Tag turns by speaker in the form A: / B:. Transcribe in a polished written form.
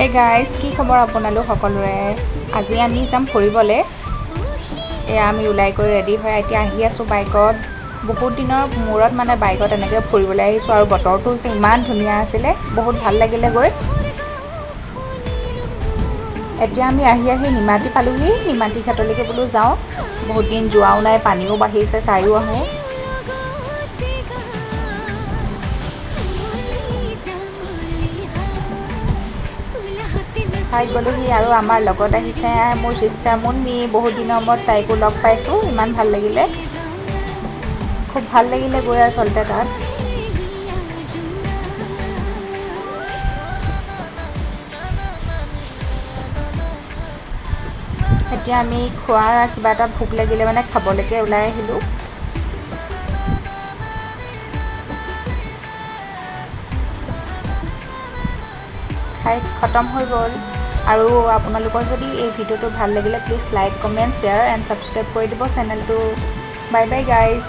A: Hey guys, কি খবৰ আপোনালোক সকলোৰে। আজি আমি যাম ফুৰিবলৈ। এয়া আমি ওলাই কৰি ৰেডি হৈ এতিয়া আহি আছোঁ বাইকত। বহুত দিনৰ মূৰত মানে বাইকত এনেকৈ ফুৰিবলৈ আহিছোঁ আৰু বতৰটো যে ইমান ধুনীয়া আছিলে, বহুত ভাল লাগিলে গৈ। এতিয়া আমি আহি নিমাতী পালোহি। নিমাতী ঘাটলৈকে বোলো যাওঁ, বহুত দিন যোৱাও নাই, পানীও বাঢ়িছে, চায়ো আহোঁ। ঠাইত গ'লোহি আৰু আমাৰ লগত আহিছে মোৰ ছিষ্টাৰ মুন্মি। বহুত দিনৰ মূৰত তাইকো লগ পাইছোঁ, ইমান ভাল লাগিলে, খুব ভাল লাগিলে গৈ আচলতে তাত। এতিয়া আমি খোৱা কিবা এটা ভোক লাগিলে মানে খাবলৈকে ওলাই আহিলোঁ। খাই খতম হৈ গ'ল। আৰু আপোনালোকৰ যদি এই ভিডিঅ'টো ভাল লাগিলে please like, comment, share and subscribe কৰি দিব চেনেলটো। Bye bye guys.